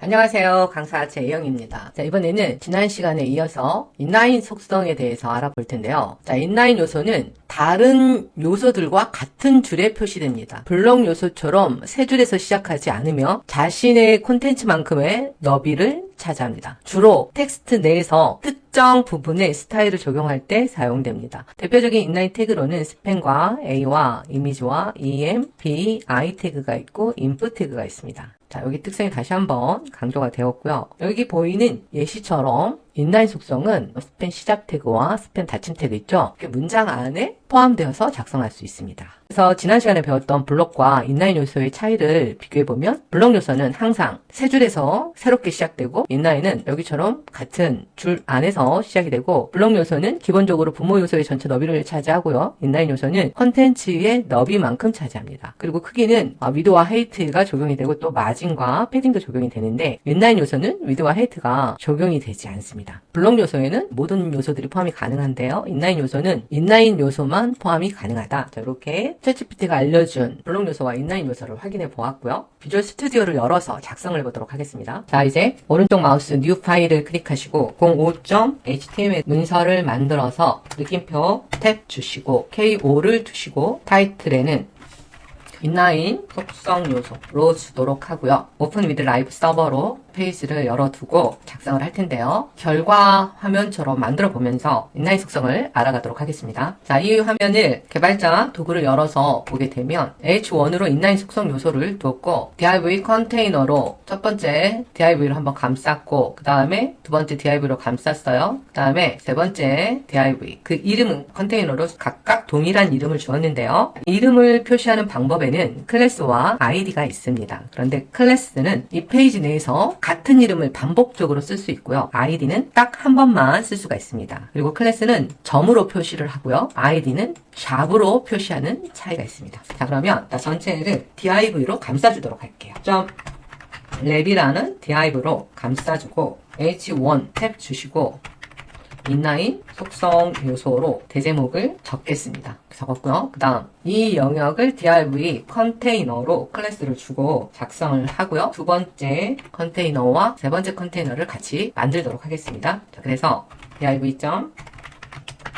안녕하세요. 강사 재영입니다. 자, 이번에는 지난 시간에 이어서 인라인 속성에 대해서 알아볼 텐데요. 자, 인라인 요소는 다른 요소들과 같은 줄에 표시됩니다. 블록 요소처럼 세 줄에서 시작하지 않으며 자신의 콘텐츠만큼의 너비를 차지합니다. 주로 텍스트 내에서 특정 부분에 스타일을 적용할 때 사용됩니다. 대표적인 인라인 태그로는 스펜과 A와 이미지와 EM, B, I 태그가 있고 인풋 태그가 있습니다. 자, 여기 특성이 다시 한번 강조가 되었고요. 여기 보이는 예시처럼 인라인 속성은 스펜 시작 태그와 스펜 닫힘 태그 있죠? 이렇게 문장 안에 포함되어서 작성할 수 있습니다. 그래서 지난 시간에 배웠던 블록과 인라인 요소의 차이를 비교해보면 블록 요소는 항상 세 줄에서 새롭게 시작되고 인라인은 여기처럼 같은 줄 안에서 시작이 되고 블록 요소는 기본적으로 부모 요소의 전체 너비를 차지하고요. 인라인 요소는 컨텐츠의 너비만큼 차지합니다. 그리고 크기는 위드와 헤이트가 적용이 되고 또 마진과 패딩도 적용이 되는데 인라인 요소는 위드와 헤이트가 적용이 되지 않습니다. 블록 요소에는 모든 요소들이 포함이 가능한데요. 인라인 요소는 인라인 요소만 포함이 가능하다. 자, 이렇게 챗GPT가 알려준 블록 요소와 인라인 요소를 확인해 보았고요. 비주얼 스튜디오를 열어서 작성을 해보도록 하겠습니다. 자, 이제 오른쪽 마우스 뉴 파일을 클릭하시고 05.html 문서를 만들어서 느낌표 탭 주시고 K5를 두시고 타이틀에는 인라인 속성 요소로 주도록 하고요. 오픈 위드 라이브 서버로 페이지를 열어두고 작성을 할 텐데요. 결과 화면처럼 만들어 보면서 인라인 속성을 알아가도록 하겠습니다. 자, 이 화면을 개발자 도구를 열어서 보게 되면 H1으로 인라인 속성 요소를 두었고 div 컨테이너로 첫 번째 div를 한번 감쌌고 그 다음에 두 번째 div로 감쌌어요. 그 다음에 세 번째 div 그 이름은 컨테이너로 각각 동일한 이름을 주었는데요. 이름을 표시하는 방법에는 클래스와 id가 있습니다. 그런데 클래스는 이 페이지 내에서 같은 이름을 반복적으로 쓸 수 있고요. id는 딱 한 번만 쓸 수가 있습니다. 그리고 클래스는 점으로 표시를 하고요. id는 샵으로 표시하는 차이가 있습니다. 자, 그러면 전체를 div로 감싸주도록 할게요. 랩이라는 div로 감싸주고 h1 탭 주시고 인라인 속성 요소로 대제목을 적겠습니다. 적었고요. 그 다음 이 영역을 div 컨테이너로 클래스를 주고 작성을 하고요. 두 번째 컨테이너와 세 번째 컨테이너를 같이 만들도록 하겠습니다. 자, 그래서 div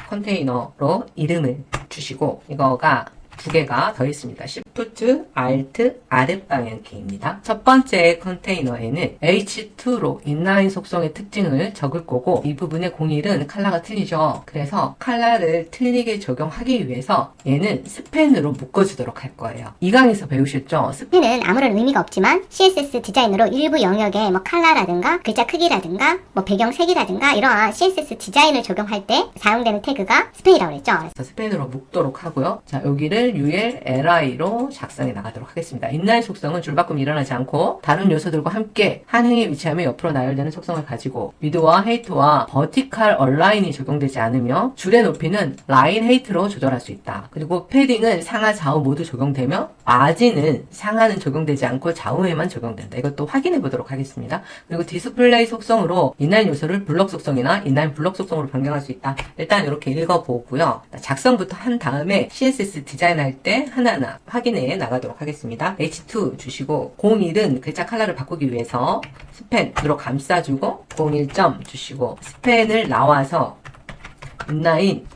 컨테이너로 이름을 주시고 이거가 두 개가 더 있습니다. Shift, Alt, 아랫방향 키입니다. 첫 번째 컨테이너에는 H2로 인라인 속성의 특징을 적을 거고 이 부분의 01은 컬러가 틀리죠. 그래서 컬러를 틀리게 적용하기 위해서 얘는 스펜으로 묶어주도록 할 거예요. 이 강에서 배우셨죠? 스펜은 아무런 의미가 없지만 CSS 디자인으로 일부 영역에 컬러라든가 글자 크기라든가 배경색이라든가 이러한 CSS 디자인을 적용할 때 사용되는 태그가 스펜이라고 그랬죠. 그래서 스펜으로 묶도록 하고요. 자, 여기를 ULLI로 작성해 나가도록 하겠습니다. 인라인 속성은 줄바꿈이 일어나지 않고 다른 요소들과 함께 한 행에 위치하며 옆으로 나열되는 속성을 가지고 위드와 헤이트와 버티컬 얼라인이 적용되지 않으며 줄의 높이는 라인 헤이트로 조절할 수 있다. 그리고 패딩은 상하 좌우 모두 적용되며 마진은 상하는 적용되지 않고 좌우에만 적용된다. 이것도 확인해 보도록 하겠습니다. 그리고 디스플레이 속성으로 인라인 요소를 블록 속성이나 인라인 블록 속성으로 변경할 수 있다. 일단 이렇게 읽어보고요. 작성부터 한 다음에 CSS 디자인할 때 하나하나 확인해 나가도록 하겠습니다. H2 주시고 01은 글자 컬러를 바꾸기 위해서 스펜으로 감싸주고 01점 주시고 스펜을 나와서 인라인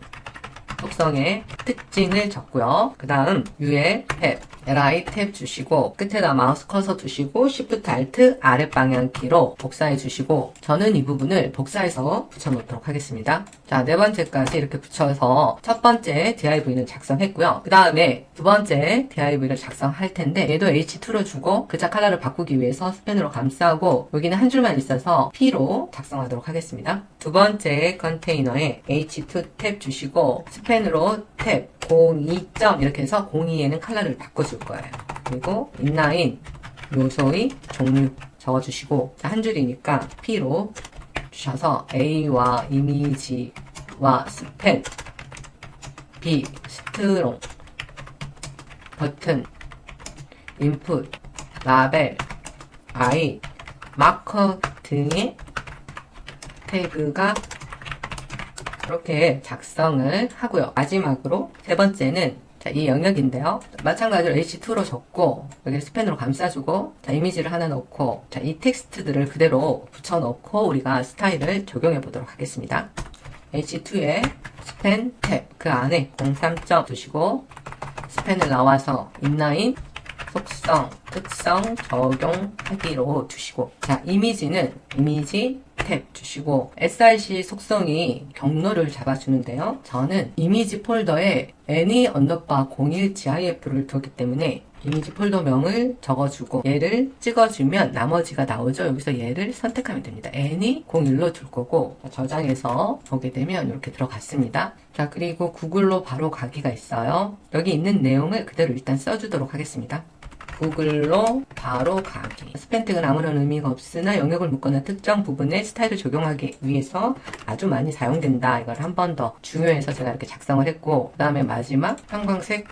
속성의 특징을 적고요. 그 다음 UL 탭, LI 탭 주시고 끝에다 마우스 커서 두시고 Shift Alt 아랫방향 키로 복사해 주시고 저는 이 부분을 복사해서 붙여 놓도록 하겠습니다. 자, 네 번째까지 이렇게 붙여서 첫 번째 div는 작성했고요. 그 다음에 두 번째 div를 작성할 텐데 얘도 H2로 주고 글자 컬러를 바꾸기 위해서 스펜으로 감싸고 여기는 한 줄만 있어서 P로 작성하도록 하겠습니다. 두 번째 컨테이너에 H2 탭 주시고 스펜으로 탭 02점 이렇게 해서 02에는 컬러를 바꿔줄 거예요. 그리고 인라인 요소의 종류 적어주시고 한 줄이니까 P로 주셔서 A와 이미지와 스펜 B 스트롱 버튼 인풋 라벨 I 마커 등의 태그가 이렇게 작성을 하고요. 마지막으로 세 번째는 자, 이 영역인데요. 마찬가지로 H2로 적고 여기 스펜으로 감싸주고 자, 이미지를 하나 넣고 자, 이 텍스트들을 그대로 붙여넣고 우리가 스타일을 적용해 보도록 하겠습니다. H2에 스펜 탭 그 안에 03점 두시고 스펜을 나와서 인라인 속성 특성 적용하기로 두시고 자 이미지는 이미지 탭 주시고 src 속성이 경로를 잡아주는데요. 저는 이미지 폴더에 any_01 gif를 두었기 때문에 이미지 폴더명을 적어주고 얘를 찍어주면 나머지가 나오죠. 여기서 얘를 선택하면 됩니다. any01로 둘 거고 저장해서 보게 되면 이렇게 들어갔습니다. 자 그리고 구글로 바로 가기가 있어요. 여기 있는 내용을 그대로 일단 써주도록 하겠습니다. 구글로 바로 가기. 스펜 태그는 아무런 의미가 없으나 영역을 묶거나 특정 부분에 스타일을 적용하기 위해서 아주 많이 사용된다. 이걸 한 번 더 중요해서 제가 이렇게 작성을 했고 그 다음에 마지막 형광색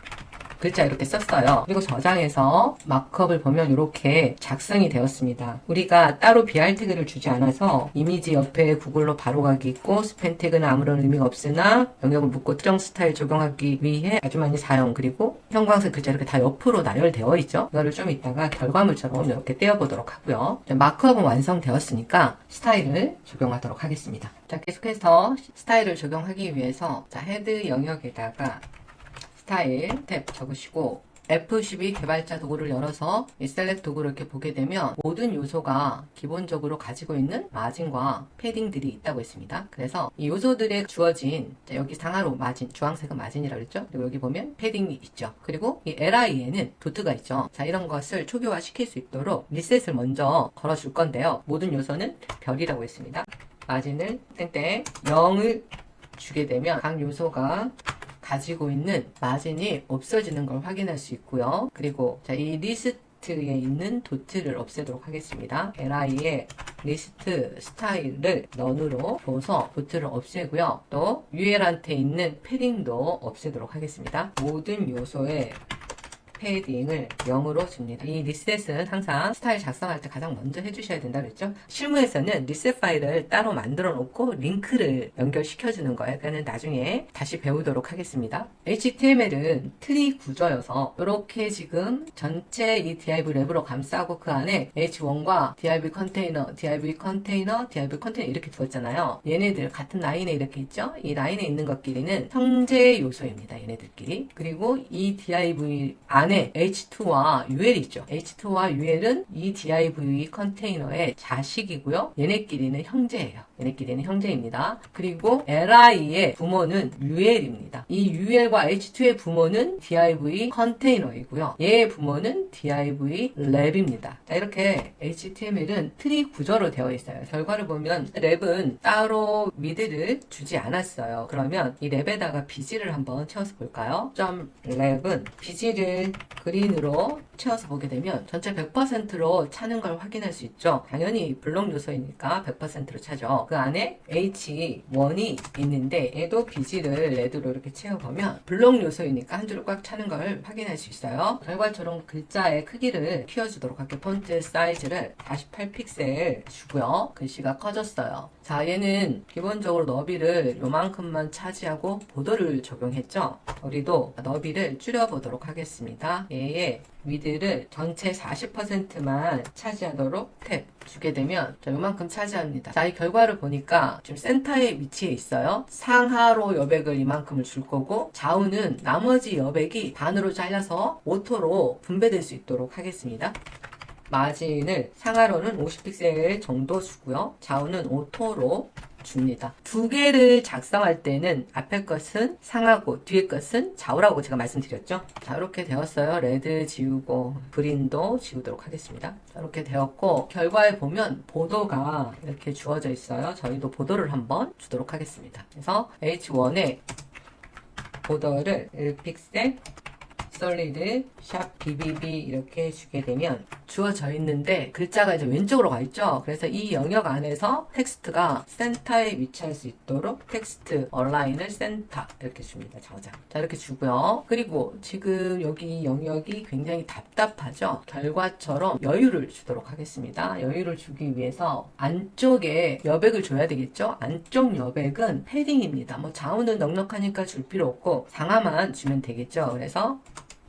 글자 이렇게 썼어요. 그리고 저장해서 마크업을 보면 이렇게 작성이 되었습니다. 우리가 따로 BR 태그를 주지 않아서 이미지 옆에 구글로 바로 가기 있고 스펜 태그는 아무런 의미가 없으나 영역을 묶고 특정 스타일 적용하기 위해 아주 많이 사용 그리고 형광색 글자 이렇게 다 옆으로 나열되어 있죠. 이거를 좀 이따가 결과물처럼 이렇게 떼어보도록 하고요. 마크업은 완성되었으니까 스타일을 적용하도록 하겠습니다. 자 계속해서 스타일을 적용하기 위해서 자 헤드 영역에다가 스타일 탭 적으시고 F12 개발자 도구를 열어서 이 셀렉트 도구를 이렇게 보게 되면 모든 요소가 기본적으로 가지고 있는 마진과 패딩들이 있다고 했습니다. 그래서 이 요소들에 주어진 여기 상하로 마진, 주황색은 마진이라고 했죠. 그리고 여기 보면 패딩이 있죠. 그리고 이 LI에는 도트가 있죠. 자 이런 것을 초기화 시킬 수 있도록 리셋을 먼저 걸어줄 건데요. 모든 요소는 별이라고 했습니다. 마진을 땡땡 0을 주게 되면 각 요소가 가지고 있는 마진이 없어지는 걸 확인할 수 있고요. 그리고 자, 이 리스트에 있는 도트를 없애도록 하겠습니다. li에 리스트 스타일을 넌으로 줘서 도트를 없애고요. 또 ul한테 있는 패딩도 없애도록 하겠습니다. 모든 요소에 패딩을 0으로 줍니다. 이 리셋은 항상 스타일 작성할 때 가장 먼저 해주셔야 된다 그랬죠. 실무에서는 리셋 파일을 따로 만들어 놓고 링크를 연결시켜주는 거예요. 그거는 나중에 다시 배우도록 하겠습니다. HTML은 트리 구조여서 이렇게 지금 전체 이 div 랩으로 감싸고 그 안에 h1과 div 컨테이너, div 컨테이너, div 컨테이너 이렇게 두었잖아요. 얘네들 같은 라인에 이렇게 있죠. 이 라인에 있는 것끼리는 형제 요소입니다. 얘네들끼리. 그리고 이 div 안에 H2와 UL이 있죠. H2와 UL은 이 div 컨테이너의 자식이고요. 얘네끼리는 형제예요. 얘네끼리는 형제입니다. 그리고 li의 부모는 ul입니다. 이 ul과 H2의 부모는 div 컨테이너이고요. 얘의 부모는 div 랩입니다. 자, 이렇게 HTML은 트리 구조로 되어 있어요. 결과를 보면 랩은 따로 미드를 주지 않았어요. 그러면 이 랩에다가 비지를 한번 채워서 볼까요? .랩은 비지를 그린으로 채워서 보게 되면 전체 100%로 차는 걸 확인할 수 있죠. 당연히 블록 요소이니까 100%로 차죠. 그 안에 H1이 있는데 얘도 비지를 레드로 이렇게 채워보면 블록 요소이니까 한 줄을 꽉 차는 걸 확인할 수 있어요. 결과처럼 글자의 크기를 키워주도록 할게요. 폰트 사이즈를 48픽셀 주고요. 글씨가 커졌어요. 자, 얘는 기본적으로 너비를 요만큼만 차지하고 보더를 적용했죠. 우리도 너비를 줄여보도록 하겠습니다. 얘의 위드를 전체 40%만 차지하도록 탭 주게 되면 자, 요만큼 차지합니다. 자, 이 결과를 보니까 지금 센터에 위치해 있어요. 상하로 여백을 이만큼을 줄 거고 좌우는 나머지 여백이 반으로 잘라서 오토로 분배될 수 있도록 하겠습니다. 마진을 상하로는 50픽셀 정도 주고요. 좌우는 오토로 줍니다. 두 개를 작성할 때는 앞에 것은 상하고 뒤에 것은 좌우라고 제가 말씀드렸죠. 자, 이렇게 되었어요. 레드 지우고 그린도 지우도록 하겠습니다. 자, 이렇게 되었고 결과에 보면 보도가 이렇게 주어져 있어요. 저희도 보도를 한번 주도록 하겠습니다. 그래서 H1에 보도를 1픽셀 솔리드 샵 BBB 이렇게 주게 되면 주어져 있는데 글자가 이제 왼쪽으로 가 있죠. 그래서 이 영역 안에서 텍스트가 센터에 위치할 수 있도록 텍스트 얼라인을 센터 이렇게 줍니다. 저장. 자, 이렇게 주고요. 그리고 지금 여기 영역이 굉장히 답답하죠. 결과처럼 여유를 주도록 하겠습니다. 여유를 주기 위해서 안쪽에 여백을 줘야 되겠죠. 안쪽 여백은 패딩입니다. 뭐 좌우는 넉넉하니까 줄 필요 없고 상하만 주면 되겠죠. 그래서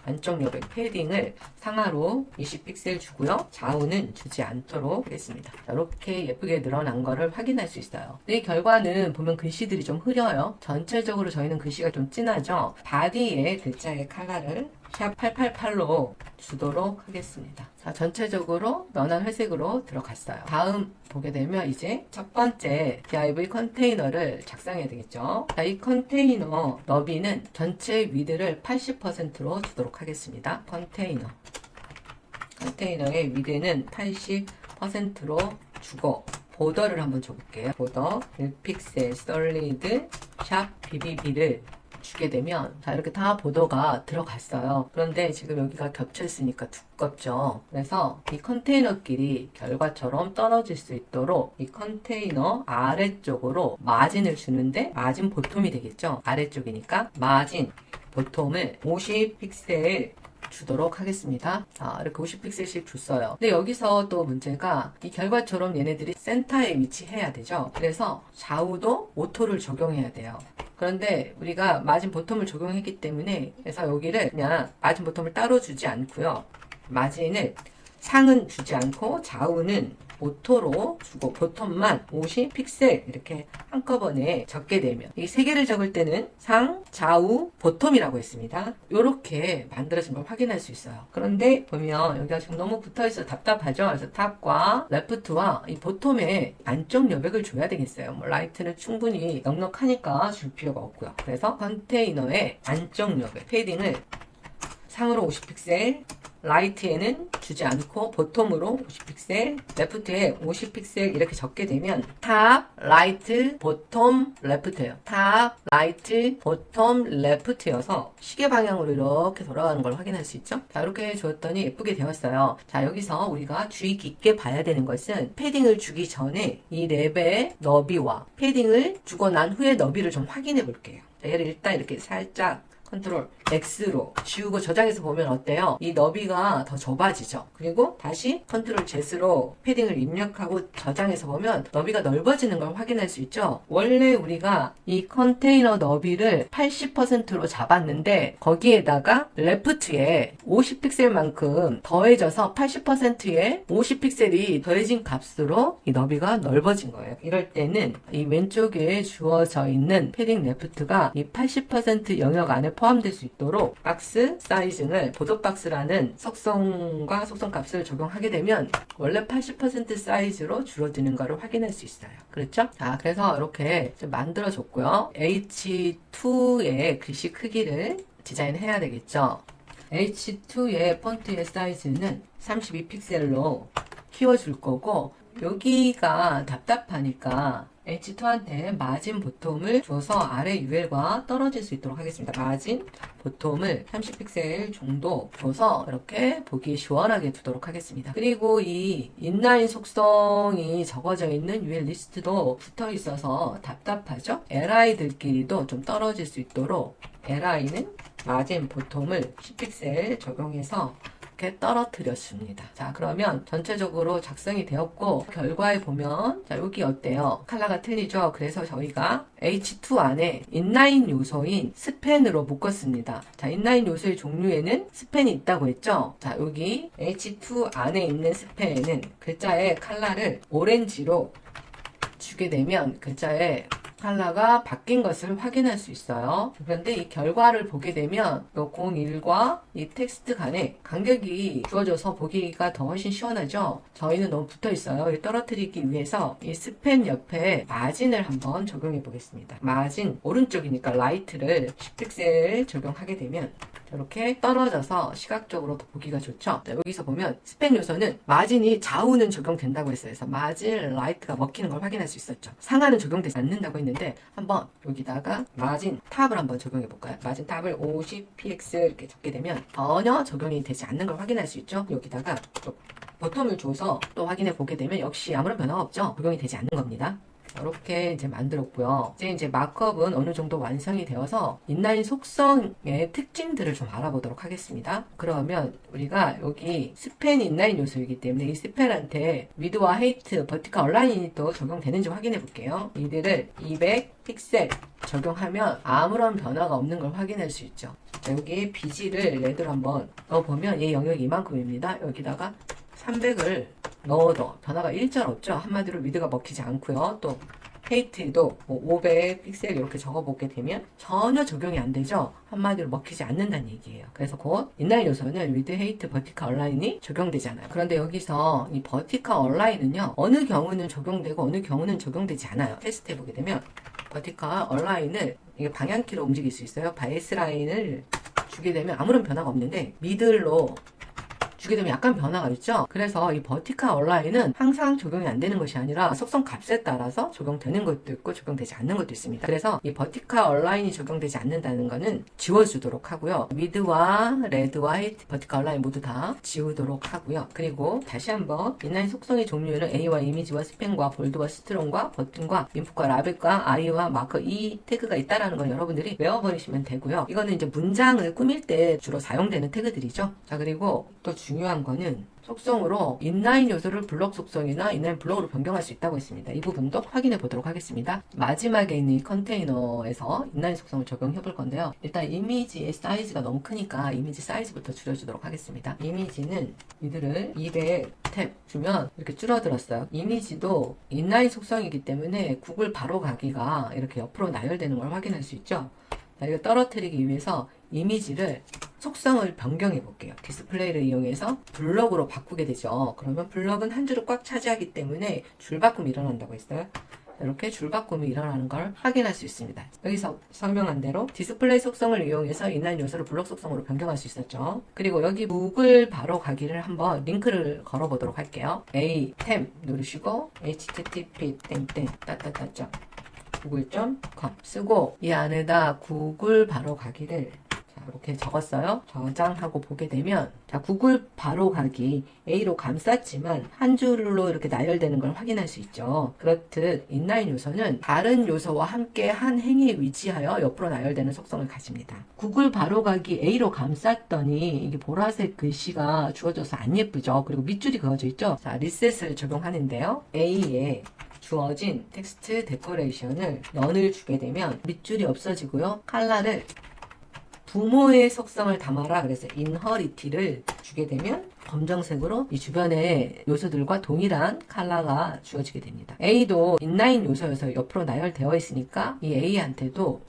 안쪽 여백 패딩을 상하로 20픽셀 주고요. 좌우는 주지 않도록 하겠습니다. 자, 이렇게 예쁘게 늘어난 거를 확인할 수 있어요. 이 결과는 보면 글씨들이 좀 흐려요. 전체적으로 저희는 글씨가 좀 진하죠. 바디에 글자의 컬러를 샵 888로 주도록 하겠습니다. 자, 전체적으로 연한 회색으로 들어갔어요. 다음 보게 되면 이제 첫 번째 div 컨테이너를 작성해야 되겠죠. 자, 이 컨테이너 너비는 전체 위드를 80%로 주도록 하겠습니다. 컨테이너의 위드는 80%로 주고 보더를 한번 줘볼게요. 보더 1픽셀 솔리드 샵 BBB를 주게 되면 자, 이렇게 다 보더가 들어갔어요. 그런데 지금 여기가 겹쳐 있으니까 두껍죠. 그래서 이 컨테이너끼리 결과처럼 떨어질 수 있도록 이 컨테이너 아래쪽으로 마진을 주는데 마진 보톰이 되겠죠. 아래쪽이니까 마진 보톰을 50픽셀 주도록 하겠습니다. 자, 이렇게 50픽셀씩 줬어요. 근데 여기서 또 문제가 이 결과처럼 얘네들이 센터에 위치해야 되죠. 그래서 좌우도 오토를 적용해야 돼요. 그런데 우리가 마진 보텀을 적용했기 때문에 그래서 여기를 그냥 마진 보텀을 따로 주지 않고요. 마진을 상은 주지 않고 좌우는 오토로 주고 보텀만 50픽셀 이렇게 한꺼번에 적게 되면 이 세 개를 적을 때는 상, 좌우, 보텀이라고 했습니다. 이렇게 만들어진 걸 확인할 수 있어요. 그런데 보면 여기가 지금 너무 붙어있어 답답하죠. 그래서 탑과 레프트와 이 보텀에 안쪽 여백을 줘야 되겠어요. 뭐 라이트는 충분히 넉넉하니까 줄 필요가 없고요. 그래서 컨테이너의 안쪽 여백 패딩을 상으로 50픽셀 라이트에는 주지 않고 보통으로 50픽셀, 레프트에 50픽셀 이렇게 적게 되면 탑, 라이트, 보톰, 레프트예요. 탑, 라이트, 보톰, 레프트여서 시계 방향으로 이렇게 돌아가는 걸 확인할 수 있죠. 자, 이렇게 줬더니 예쁘게 되었어요. 자, 여기서 우리가 주의 깊게 봐야 되는 것은 패딩을 주기 전에 이 랩의 너비와 패딩을 주고 난 후에 너비를 좀 확인해 볼게요. 자, 얘를 일단 이렇게 살짝 컨트롤 X로 지우고 저장해서 보면 어때요? 이 너비가 더 좁아지죠. 그리고 다시 컨트롤 Z로 패딩을 입력하고 저장해서 보면 너비가 넓어지는 걸 확인할 수 있죠. 원래 우리가 이 컨테이너 너비를 80%로 잡았는데 거기에다가 레프트에 50픽셀만큼 더해져서 80%에 50픽셀이 더해진 값으로 이 너비가 넓어진 거예요. 이럴 때는 이 왼쪽에 주어져 있는 패딩 레프트가 이 80% 영역 안에 포함될 수 있도록 박스 사이즈를 보도박스라는 속성과 속성값을 적용하게 되면 원래 80% 사이즈로 줄어드는 것을 확인할 수 있어요. 그렇죠? 자, 그래서 이렇게 만들어줬고요. H2의 글씨 크기를 디자인해야 되겠죠. H2의 폰트의 사이즈는 32픽셀로 키워줄 거고 여기가 답답하니까 H2한테 마진 보통을 줘서 아래 UL과 떨어질 수 있도록 하겠습니다. 마진 보통을 30픽셀 정도 줘서 이렇게 보기 시원하게 두도록 하겠습니다. 그리고 이 인라인 속성이 적어져 있는 UL 리스트도 붙어 있어서 답답하죠? LI들끼리도 좀 떨어질 수 있도록 LI는 마진 보통을 10픽셀 적용해서 이렇게 떨어뜨렸습니다. 자, 그러면 전체적으로 작성이 되었고 결과에 보면 자, 여기 어때요? 컬러가 틀리죠? 그래서 저희가 H2 안에 인라인 요소인 스펜으로 묶었습니다. 자, 인라인 요소의 종류에는 스펜이 있다고 했죠? 자, 여기 H2 안에 있는 스펜에는 글자의 컬러를 오렌지로 주게 되면 글자의 컬러가 바뀐 것을 확인할 수 있어요. 그런데 이 결과를 보게 되면 이 01과 이 텍스트 간에 간격이 주어져서 보기가 더 훨씬 시원하죠. 저희는 너무 붙어 있어요. 이 떨어뜨리기 위해서 이 스펜 옆에 마진을 한번 적용해 보겠습니다. 마진 오른쪽이니까 라이트를 10픽셀 적용하게 되면 이렇게 떨어져서 시각적으로 더 보기가 좋죠. 자, 여기서 보면 스팬 요소는 마진이 좌우는 적용된다고 했어요. 그래서 마진 라이트가 먹히는 걸 확인할 수 있었죠. 상하는 적용되지 않는다고 했는데 한번 여기다가 마진 탑을 한번 적용해 볼까요? 마진 탑을 50px 이렇게 적게 되면 전혀 적용이 되지 않는 걸 확인할 수 있죠. 여기다가 또 버텀을 줘서 또 확인해 보게 되면 역시 아무런 변화가 없죠. 적용이 되지 않는 겁니다. 이렇게 이제 만들었고요. 이제 마크업은 어느 정도 완성이 되어서 인라인 속성의 특징들을 좀 알아보도록 하겠습니다. 그러면 우리가 여기 스팬 인라인 요소이기 때문에 이 스팬한테 위드와 헤이트, 버티컬 얼라인이 또 적용되는지 확인해 볼게요. 이들을 200 픽셀 적용하면 아무런 변화가 없는 걸 확인할 수 있죠. 자, 여기 BG를 레드로 한번 넣어보면 얘 영역이 이만큼입니다. 여기다가 300을 넣어도 변화가 일절 없죠. 한마디로 미드가 먹히지 않고요. 또 헤이트도 뭐 500 픽셀 이렇게 적어보게 되면 전혀 적용이 안 되죠. 한마디로 먹히지 않는다는 얘기예요. 그래서 곧 인라인 요소는 위드 헤이트 버티컬 얼라인이 적용되잖아요. 그런데 여기서 이 버티컬 얼라인은요, 어느 경우는 적용되고 어느 경우는 적용되지 않아요. 테스트 해보게 되면 버티컬 얼라인을 이게 방향키로 움직일 수 있어요. 바이스 라인을 주게 되면 아무런 변화가 없는데 미들로 주게 되면 약간 변화가 있죠. 그래서 이 버티컬 얼라인은 항상 적용이 안 되는 것이 아니라 속성 값에 따라서 적용되는 것도 있고 적용되지 않는 것도 있습니다. 그래서 이 버티컬 얼라인이 적용되지 않는다는 거는 지워주도록 하고요. 미드와 레드와 헤이트 버티컬 얼라인 모두 다 지우도록 하고요. 그리고 다시 한번 인라인 속성의 종류는 A와 이미지와 스팬과 볼드와 스트롱과 버튼과 인풋과 라벨과 I와 마커 이 태그가 있다라는 건 여러분들이 외워버리시면 되고요. 이거는 이제 문장을 꾸밀 때 주로 사용되는 태그들이죠. 자, 그리고 또 중요한 거는 속성으로 인라인 요소를 블록 속성이나 인라인 블록으로 변경할 수 있다고 했습니다. 이 부분도 확인해 보도록 하겠습니다. 마지막에 있는 이 컨테이너에서 인라인 속성을 적용해 볼 건데요. 일단 이미지의 사이즈가 너무 크니까 이미지 사이즈부터 줄여주도록 하겠습니다. 이미지는 이들을 200탭 주면 이렇게 줄어들었어요. 이미지도 인라인 속성이기 때문에 구글 바로 가기가 이렇게 옆으로 나열되는 걸 확인할 수 있죠. 자, 이거 떨어뜨리기 위해서 이미지를 속성을 변경해 볼게요. 디스플레이를 이용해서 블럭으로 바꾸게 되죠. 그러면 블럭은 한 줄을 꽉 차지하기 때문에 줄바꿈이 일어난다고 했어요. 이렇게 줄바꿈이 일어나는 걸 확인할 수 있습니다. 여기서 설명한 대로 디스플레이 속성을 이용해서 인라인 요소를 블록 속성으로 변경할 수 있었죠. 그리고 여기 구글 바로 가기를 한번 링크를 걸어 보도록 할게요. A 템 누르시고 http 땡땡 따따따 google.com 쓰고 이 안에다 구글 바로 가기를 이렇게 적었어요. 저장하고 보게 되면 자, 구글 바로 가기 A로 감쌌지만 한 줄로 이렇게 나열되는 걸 확인할 수 있죠. 그렇듯 인라인 요소는 다른 요소와 함께 한 행위에 위치하여 옆으로 나열되는 속성을 가집니다. 구글 바로 가기 A로 감쌌더니 이게 보라색 글씨가 주어져서 안 예쁘죠. 그리고 밑줄이 그어져 있죠. 자, 리셋을 적용하는데요. A에 주어진 텍스트 데코레이션을 넌을 주게 되면 밑줄이 없어지고요. 컬러를 부모의 속성을 담아라. 그래서 inherity를 주게 되면 검정색으로 이 주변의 요소들과 동일한 컬러가 주어지게 됩니다. A도 인라인 요소여서 옆으로 나열되어 있으니까 이 A한테도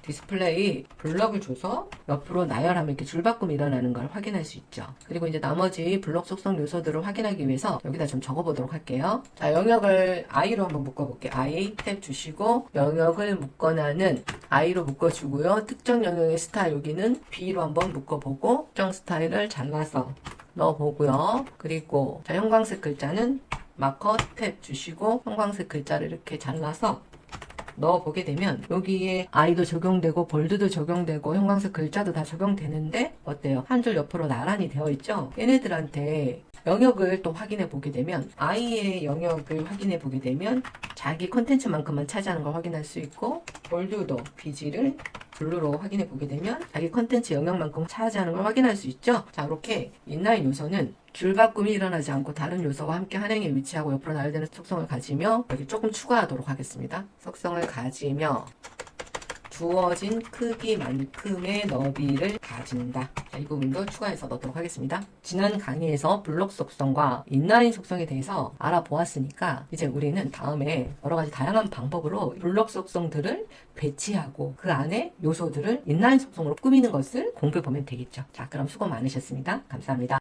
디스플레이 블럭을 줘서 옆으로 나열하면 이렇게 줄바꿈이 일어나는 걸 확인할 수 있죠. 그리고 이제 나머지 블럭 속성 요소들을 확인하기 위해서 여기다 좀 적어보도록 할게요. 자, 영역을 I로 한번 묶어볼게요. I 탭 주시고 영역을 묶거나는 I로 묶어주고요. 특정 영역의 스타일 여기는 B로 한번 묶어보고 특정 스타일을 잘라서 넣어보고요. 그리고 자, 형광색 글자는 마커 탭 주시고 형광색 글자를 이렇게 잘라서 넣어보게 되면 여기에 I도 적용되고 볼드도 적용되고 형광색 글자도 다 적용되는데 어때요? 한 줄 옆으로 나란히 되어 있죠? 얘네들한테 영역을 또 확인해 보게 되면 I의 영역을 확인해 보게 되면 자기 컨텐츠만큼만 차지하는 걸 확인할 수 있고 볼드도 BG를 블루로 확인해 보게 되면 자기 컨텐츠 영역만큼 차지하는 걸 확인할 수 있죠. 자, 이렇게 인라인 요소는 줄바꿈이 일어나지 않고 다른 요소와 함께 한 행에 위치하고 옆으로 나열되는 속성을 가지며 여기 조금 추가하도록 하겠습니다. 속성을 가지며 주어진 크기만큼의 너비를 가진다. 자, 이 부분도 추가해서 넣도록 하겠습니다. 지난 강의에서 블록 속성과 인라인 속성에 대해서 알아보았으니까 이제 우리는 다음에 여러 가지 다양한 방법으로 블록 속성들을 배치하고 그 안에 요소들을 인라인 속성으로 꾸미는 것을 공부해 보면 되겠죠. 자, 그럼 수고 많으셨습니다. 감사합니다.